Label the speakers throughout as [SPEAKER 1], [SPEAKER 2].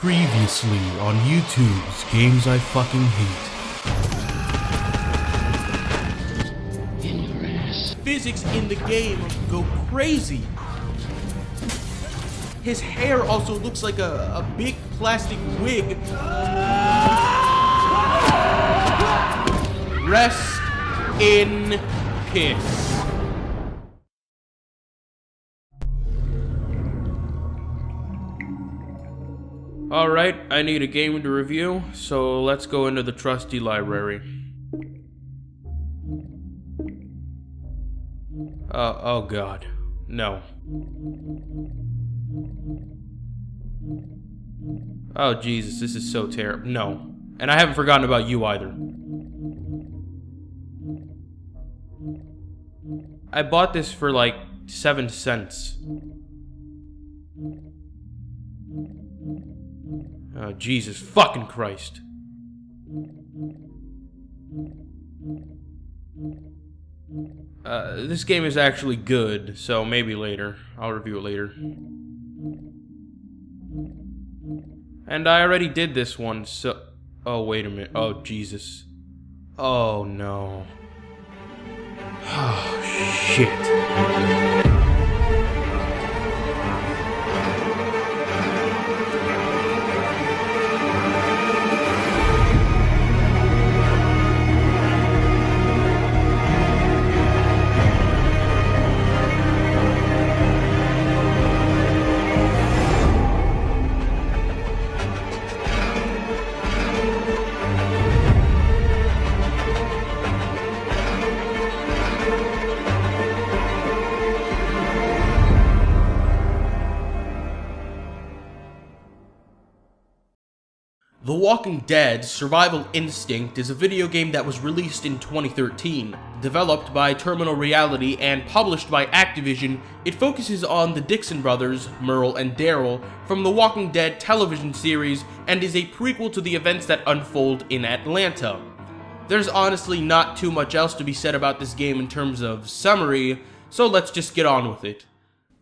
[SPEAKER 1] Previously on YouTube's Games I Fucking Hate. Physics in the game go crazy. His hair also looks like a big plastic wig. Rest in piss. Alright, I need a game to review, so let's go into the trusty library. Oh god. No. Oh Jesus, this is so terrible. No. And I haven't forgotten about you either. I bought this for like 7 cents. Oh, Jesus fucking Christ. This game is actually good, so maybe later. I'll review it later. And I already did this one, so... Oh, wait a minute. Oh, Jesus. Oh, no. Oh, shit. The Walking Dead Survival Instinct is a video game that was released in 2013. Developed by Terminal Reality and published by Activision, it focuses on the Dixon brothers, Merle and Daryl, from the Walking Dead television series and is a prequel to the events that unfold in Atlanta. There's honestly not too much else to be said about this game in terms of summary, so let's just get on with it.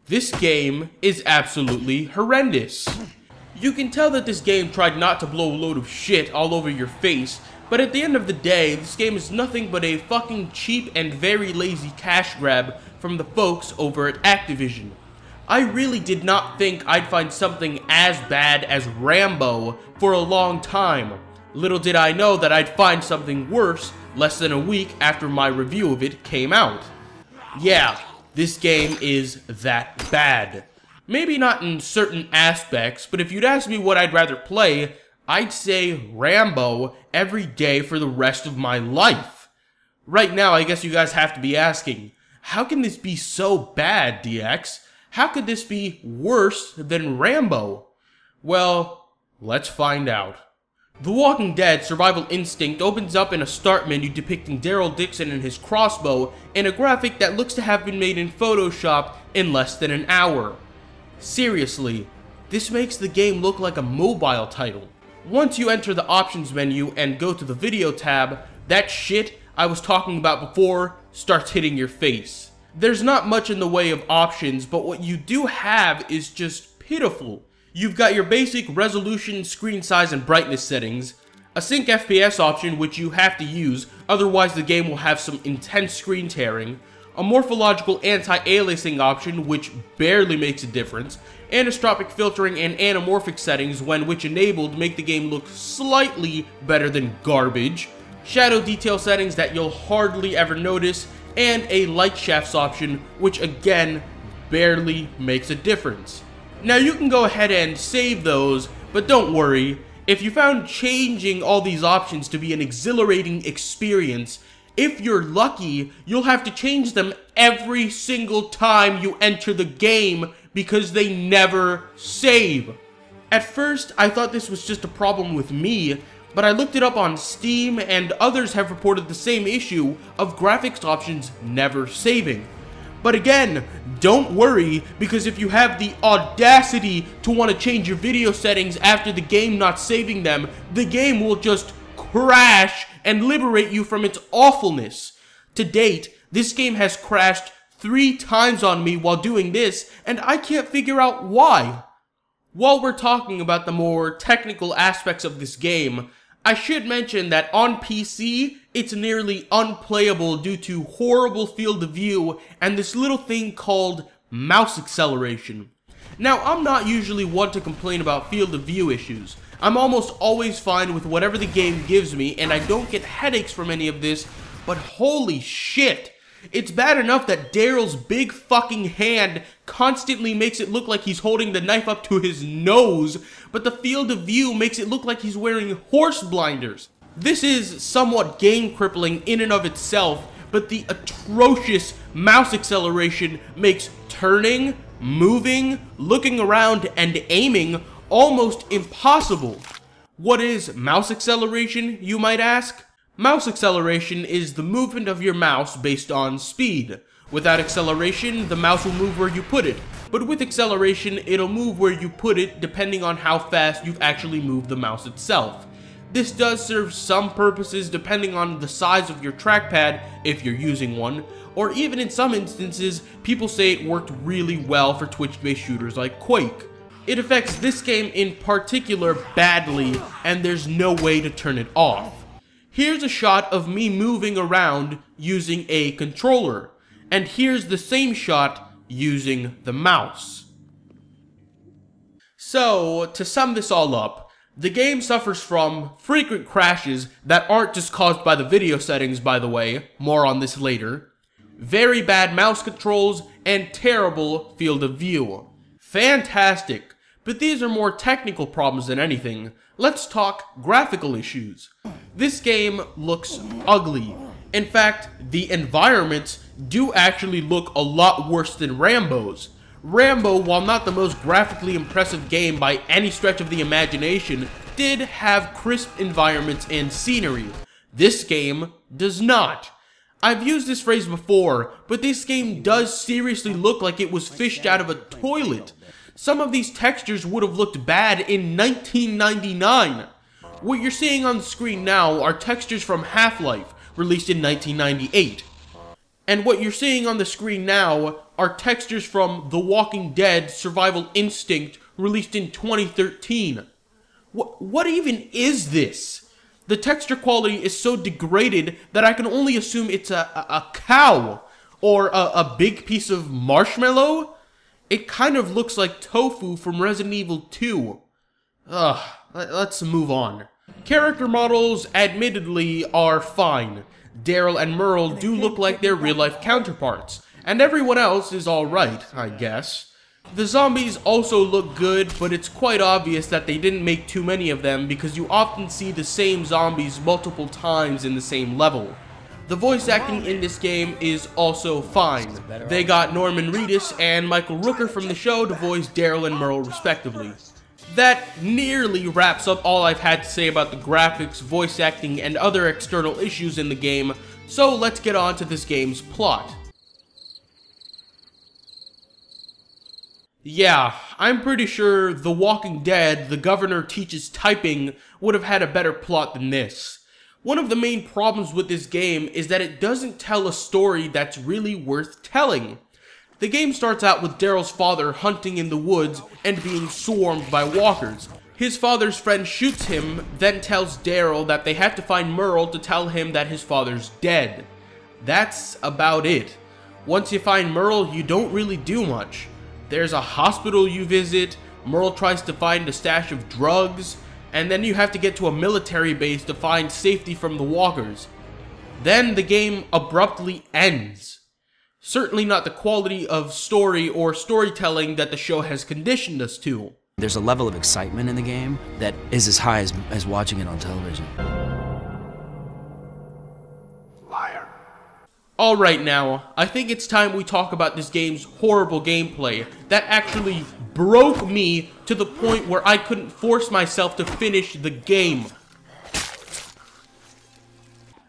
[SPEAKER 1] This game is absolutely horrendous. You can tell that this game tried not to blow a load of shit all over your face, but at the end of the day, this game is nothing but a fucking cheap and very lazy cash grab from the folks over at Activision. I really did not think I'd find something as bad as Rambo for a long time. Little did I know that I'd find something worse less than a week after my review of it came out. Yeah, this game is that bad. Maybe not in certain aspects, but if you'd ask me what I'd rather play, I'd say Rambo every day for the rest of my life. Right now, I guess you guys have to be asking, how can this be so bad, DX? How could this be worse than Rambo? Well, let's find out. The Walking Dead Survival Instinct opens up in a start menu depicting Daryl Dixon and his crossbow in a graphic that looks to have been made in Photoshop in less than an hour. Seriously, this makes the game look like a mobile title. Once you enter the options menu and go to the video tab, that shit I was talking about before starts hitting your face. There's not much in the way of options, but what you do have is just pitiful. You've got your basic resolution, screen size, and brightness settings, a sync FPS option which you have to use, otherwise the game will have some intense screen tearing, a morphological anti-aliasing option which barely makes a difference, anisotropic filtering and anamorphic settings which enabled make the game look slightly better than garbage, shadow detail settings that you'll hardly ever notice, and a light shafts option which again barely makes a difference. Now you can go ahead and save those, but don't worry, if you found changing all these options to be an exhilarating experience, if you're lucky, you'll have to change them every single time you enter the game because they never save. At first, I thought this was just a problem with me, but I looked it up on Steam and others have reported the same issue of graphics options never saving. But again, don't worry, because if you have the audacity to want to change your video settings after the game not saving them, the game will just crash and liberate you from its awfulness. To date, this game has crashed 3 times on me while doing this, and I can't figure out why. While we're talking about the more technical aspects of this game, I should mention that on PC, it's nearly unplayable due to horrible field of view and this little thing called mouse acceleration. Now, I'm not usually one to complain about field of view issues. I'm almost always fine with whatever the game gives me, and I don't get headaches from any of this, but holy shit! It's bad enough that Daryl's big fucking hand constantly makes it look like he's holding the knife up to his nose, but the field of view makes it look like he's wearing horse blinders. This is somewhat game crippling in and of itself, but the atrocious mouse acceleration makes turning, moving, looking around, and aiming almost impossible. What is mouse acceleration, you might ask? Mouse acceleration is the movement of your mouse based on speed. Without acceleration, the mouse will move where you put it, but with acceleration, it'll move where you put it depending on how fast you've actually moved the mouse itself. This does serve some purposes depending on the size of your trackpad, if you're using one, or even in some instances, people say it worked really well for Twitch-based shooters like Quake. It affects this game in particular badly, and there's no way to turn it off. Here's a shot of me moving around using a controller, and here's the same shot using the mouse. So, to sum this all up, the game suffers from frequent crashes that aren't just caused by the video settings, by the way, more on this later, very bad mouse controls, and terrible field of view. Fantastic, but these are more technical problems than anything. Let's talk graphical issues. This game looks ugly. In fact, the environments do actually look a lot worse than Rambo's. Rambo, while not the most graphically impressive game by any stretch of the imagination, did have crisp environments and scenery. This game does not. I've used this phrase before, but this game does seriously look like it was fished out of a toilet. Some of these textures would have looked bad in 1999. What you're seeing on the screen now are textures from Half-Life, released in 1998. And what you're seeing on the screen now are textures from The Walking Dead Survival Instinct, released in 2013. What even is this? The texture quality is so degraded that I can only assume it's a cow, or a big piece of marshmallow. It kind of looks like tofu from Resident Evil 2. Let's move on. Character models, admittedly, are fine. Daryl and Merle do look like their real-life counterparts, and everyone else is alright, I guess. The zombies also look good, but it's quite obvious that they didn't make too many of them because you often see the same zombies multiple times in the same level. The voice acting in this game is also fine. They got Norman Reedus and Michael Rooker from the show to voice Daryl and Merle respectively. That nearly wraps up all I've had to say about the graphics, voice acting, and other external issues in the game, so let's get on to this game's plot. Yeah, I'm pretty sure The Walking Dead, The Governor Teaches Typing would have had a better plot than this. One of the main problems with this game is that it doesn't tell a story that's really worth telling. The game starts out with Daryl's father hunting in the woods and being swarmed by walkers. His father's friend shoots him, then tells Daryl that they have to find Merle to tell him that his father's dead. That's about it. Once you find Merle, you don't really do much. There's a hospital you visit, Merle tries to find a stash of drugs, and then you have to get to a military base to find safety from the walkers. Then the game abruptly ends. Certainly not the quality of story or storytelling that the show has conditioned us to.
[SPEAKER 2] There's a level of excitement in the game that is as high as watching it on television.
[SPEAKER 1] Liar. Alright now, I think it's time we talk about this game's horrible gameplay that actually broke me to the point where I couldn't force myself to finish the game.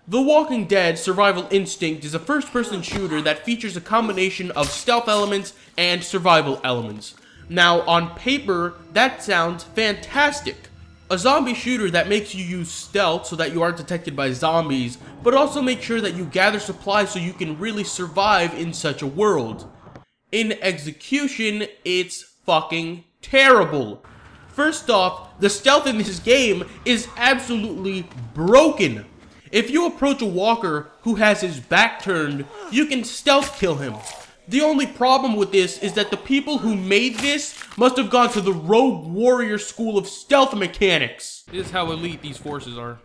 [SPEAKER 1] The Walking Dead Survival Instinct is a first-person shooter that features a combination of stealth elements and survival elements. Now, on paper, that sounds fantastic. A zombie shooter that makes you use stealth so that you aren't detected by zombies, but also make sure that you gather supplies so you can really survive in such a world. In execution, it's fucking terrible. First off, the stealth in this game is absolutely broken. If you approach a walker who has his back turned, you can stealth kill him. The only problem with this is that the people who made this must have gone to the Rogue Warrior school of stealth mechanics. This is how elite these forces are.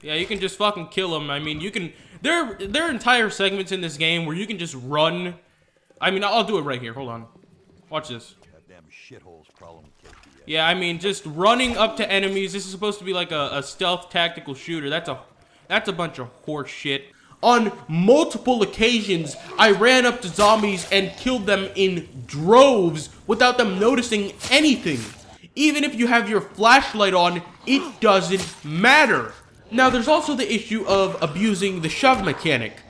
[SPEAKER 1] Yeah, you can just fucking kill them. I mean, you can... There are entire segments in this game where you can just run. I mean, I'll do it right here. Hold on. Watch this. Yeah, I mean, just running up to enemies. This is supposed to be like a stealth tactical shooter. That's a bunch of horse shit. On multiple occasions, I ran up to zombies and killed them in droves without them noticing anything. Even if you have your flashlight on, it doesn't matter. Now, there's also the issue of abusing the shove mechanic.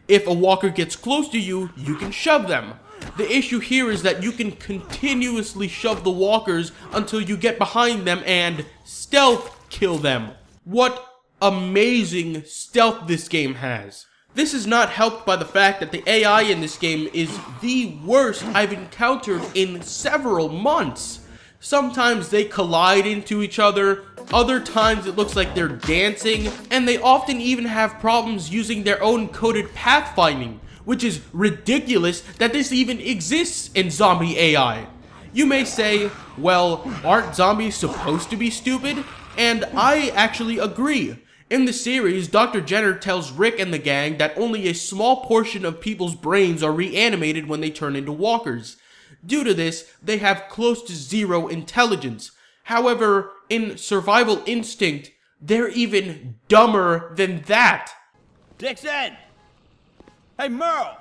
[SPEAKER 1] If a walker gets close to you, you can shove them. The issue here is that you can continuously shove the walkers until you get behind them and stealth kill them. What amazing stealth this game has. This is not helped by the fact that the AI in this game is the worst I've encountered in several months. Sometimes they collide into each other, other times it looks like they're dancing, and they often even have problems using their own coded pathfinding, which is ridiculous that this even exists in zombie AI. You may say, well, aren't zombies supposed to be stupid? And I actually agree. In the series, Dr. Jenner tells Rick and the gang that only a small portion of people's brains are reanimated when they turn into walkers. Due to this, they have close to zero intelligence. However, in Survival Instinct, they're even dumber than that.
[SPEAKER 3] Dixon! Hey, Merle!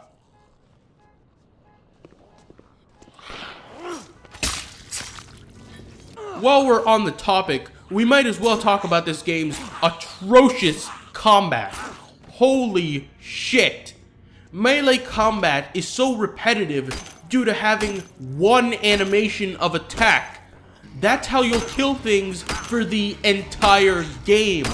[SPEAKER 1] While we're on the topic, we might as well talk about this game's atrocious combat. Holy shit. Melee combat is so repetitive due to having one animation of attack. That's how you'll kill things for the entire game.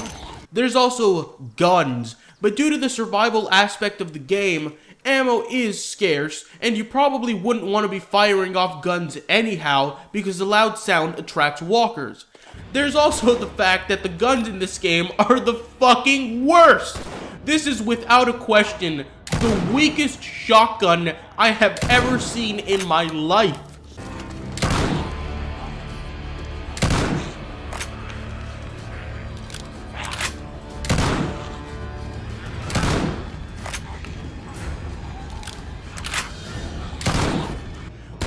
[SPEAKER 1] There's also guns, but due to the survival aspect of the game, ammo is scarce, and you probably wouldn't want to be firing off guns anyhow because the loud sound attracts walkers. There's also the fact that the guns in this game are the fucking worst. This is without a question the weakest shotgun I have ever seen in my life.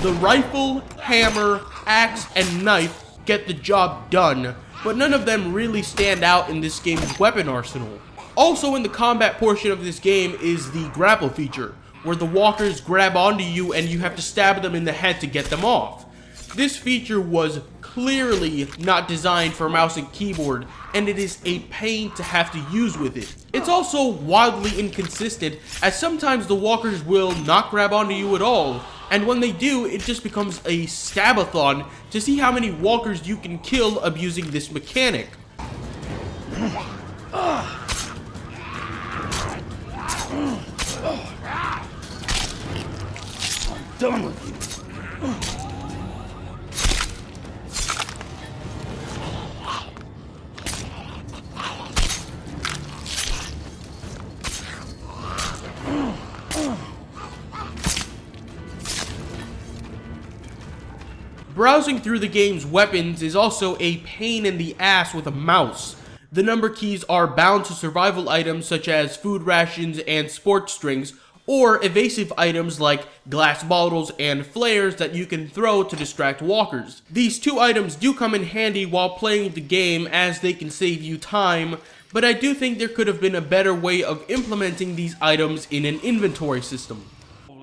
[SPEAKER 1] The rifle, hammer, axe, and knife get the job done, but none of them really stand out in this game's weapon arsenal. Also in the combat portion of this game is the grapple feature, where the walkers grab onto you and you have to stab them in the head to get them off. This feature was clearly not designed for mouse and keyboard, and it is a pain to have to use with it. It's also wildly inconsistent, as sometimes the walkers will not grab onto you at all, and when they do, it just becomes a stab-a-thon to see how many walkers you can kill abusing this mechanic.
[SPEAKER 3] Done with you.
[SPEAKER 1] Browsing through the game's weapons is also a pain in the ass with a mouse. The number keys are bound to survival items such as food rations and sports strings, or evasive items like glass bottles and flares that you can throw to distract walkers. These two items do come in handy while playing the game as they can save you time, but I do think there could have been a better way of implementing these items in an inventory system.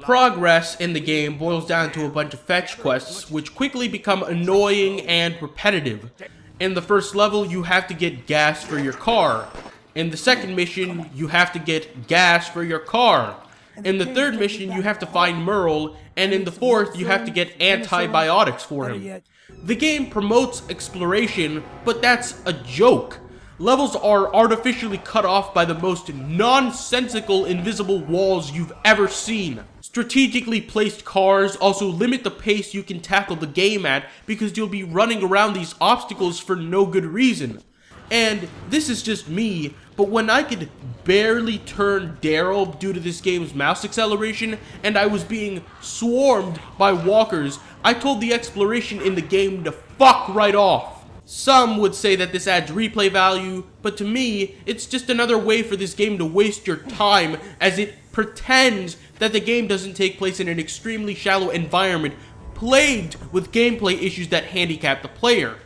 [SPEAKER 1] Progress in the game boils down to a bunch of fetch quests, which quickly become annoying and repetitive. In the first level, you have to get gas for your car. In the second mission, you have to get gas for your car. In the third mission, you have to find Merle, and in the fourth, you have to get antibiotics for him. The game promotes exploration, but that's a joke. Levels are artificially cut off by the most nonsensical invisible walls you've ever seen. Strategically placed cars also limit the pace you can tackle the game at because you'll be running around these obstacles for no good reason. And this is just me, but when I could barely turn Daryl due to this game's mouse acceleration and I was being swarmed by walkers, I told the exploration in the game to fuck right off. Some would say that this adds replay value, but to me, it's just another way for this game to waste your time as it pretends that the game doesn't take place in an extremely shallow environment plagued with gameplay issues that handicap the player.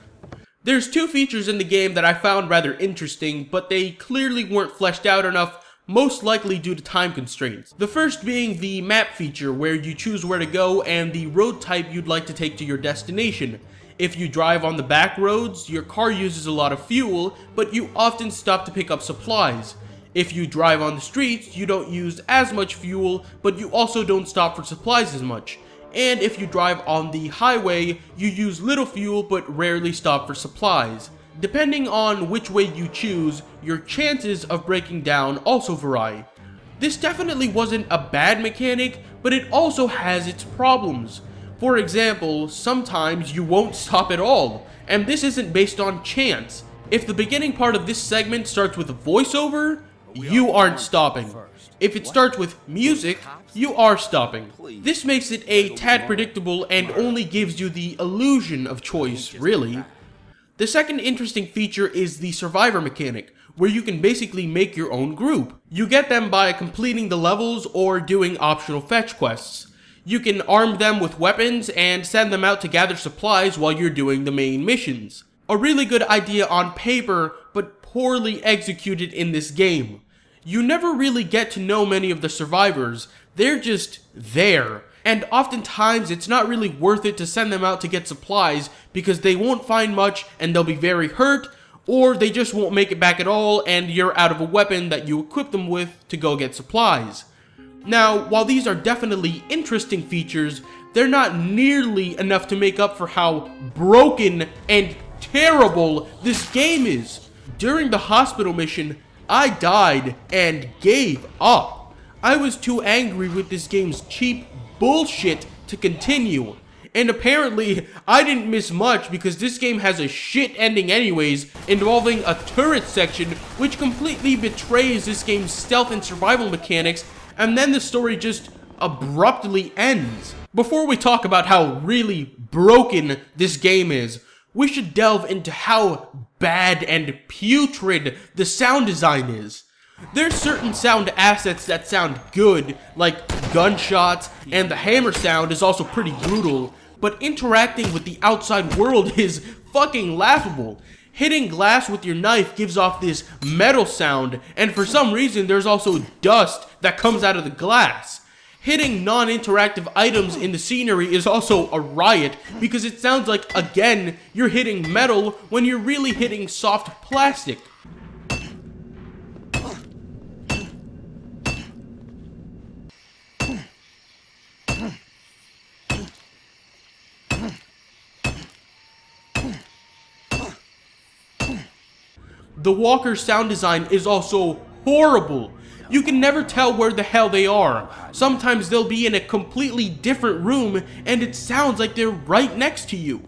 [SPEAKER 1] There's two features in the game that I found rather interesting, but they clearly weren't fleshed out enough, most likely due to time constraints. The first being the map feature, where you choose where to go and the road type you'd like to take to your destination. If you drive on the back roads, your car uses a lot of fuel, but you often stop to pick up supplies. If you drive on the streets, you don't use as much fuel, but you also don't stop for supplies as much. And if you drive on the highway, you use little fuel but rarely stop for supplies. Depending on which way you choose, your chances of breaking down also vary. This definitely wasn't a bad mechanic, but it also has its problems. For example, sometimes you won't stop at all, and this isn't based on chance. If the beginning part of this segment starts with a voiceover, you aren't stopping. If it starts with music, you are stopping. This makes it a tad predictable and only gives you the illusion of choice, really. The second interesting feature is the survivor mechanic, where you can basically make your own group. You get them by completing the levels or doing optional fetch quests. You can arm them with weapons and send them out to gather supplies while you're doing the main missions. A really good idea on paper, but poorly executed in this game. You never really get to know many of the survivors, they're just there. And oftentimes it's not really worth it to send them out to get supplies because they won't find much and they'll be very hurt, or they just won't make it back at all and you're out of a weapon that you equip them with to go get supplies. Now, while these are definitely interesting features, they're not nearly enough to make up for how broken and terrible this game is. During the hospital mission, I died and gave up. I was too angry with this game's cheap bullshit to continue. And apparently, I didn't miss much because this game has a shit ending anyways, involving a turret section which completely betrays this game's stealth and survival mechanics, and then the story just abruptly ends. Before we talk about how really broken this game is, we should delve into how bad and putrid the sound design is. There's certain sound assets that sound good, like gunshots, and the hammer sound is also pretty brutal, but interacting with the outside world is fucking laughable. Hitting glass with your knife gives off this metal sound, and for some reason there's also dust that comes out of the glass. Hitting non-interactive items in the scenery is also a riot because it sounds like, again, you're hitting metal when you're really hitting soft plastic. The walker's sound design is also horrible. You can never tell where the hell they are. Sometimes they'll be in a completely different room and it sounds like they're right next to you.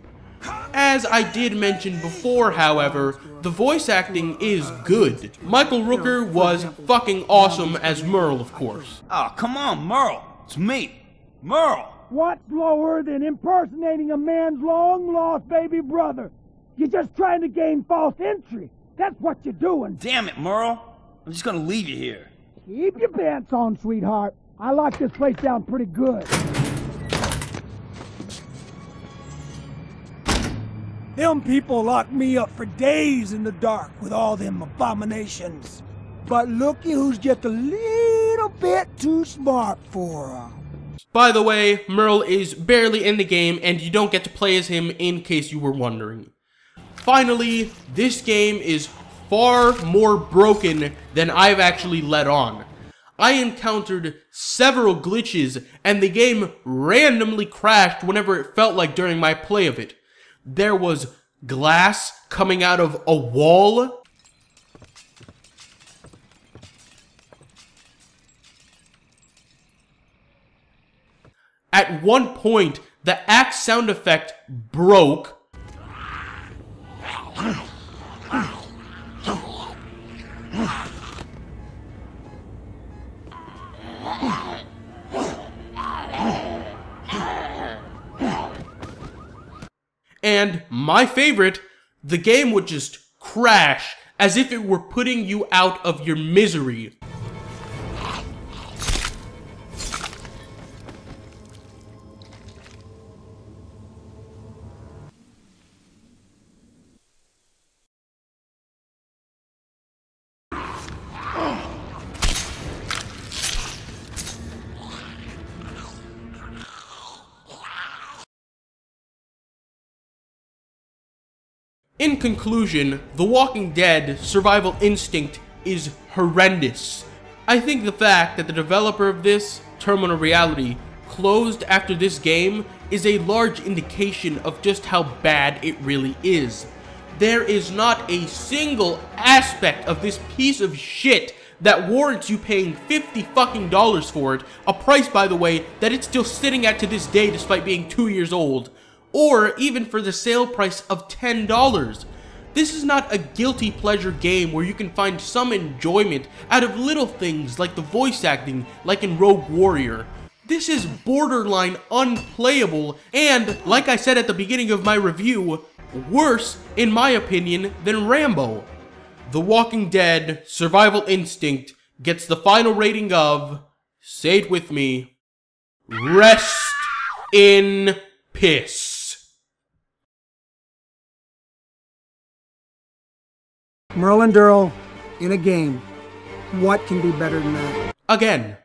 [SPEAKER 1] As I did mention before, however, the voice acting is good. Michael Rooker was fucking awesome as Merle, of course.
[SPEAKER 3] Oh, come on, Merle. It's me, Merle.
[SPEAKER 4] What's lower than impersonating a man's long-lost baby brother? You're just trying to gain false entry. That's what you're doing.
[SPEAKER 3] Damn it, Merle. I'm just gonna leave you here.
[SPEAKER 4] Keep your pants on, sweetheart. I locked this place down pretty good. Them people locked me up for days in the dark with all them abominations. But looky who's just a little bit too smart for 'em.
[SPEAKER 1] By the way, Merle is barely in the game and you don't get to play as him in case you were wondering. Finally, this game is far more broken than I've actually let on. I encountered several glitches, and the game randomly crashed whenever it felt like during my play of it. There was glass coming out of a wall. At one point, the axe sound effect broke. And my favorite, the game would just crash as if it were putting you out of your misery. In conclusion, The Walking Dead Survival Instinct is horrendous. I think the fact that the developer of this, Terminal Reality, closed after this game is a large indication of just how bad it really is. There is not a single aspect of this piece of shit that warrants you paying $50 fucking for it, a price, by the way, that it's still sitting at to this day despite being 2 years old. Or even for the sale price of $10. This is not a guilty pleasure game where you can find some enjoyment out of little things like the voice acting, like in Rogue Warrior. This is borderline unplayable and, like I said at the beginning of my review, worse, in my opinion, than Rambo. The Walking Dead Survival Instinct gets the final rating of, say it with me, rest in piss.
[SPEAKER 4] Merle and Durrell in a game. What can be better than that?
[SPEAKER 1] Again,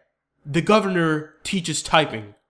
[SPEAKER 1] the governor teaches typing.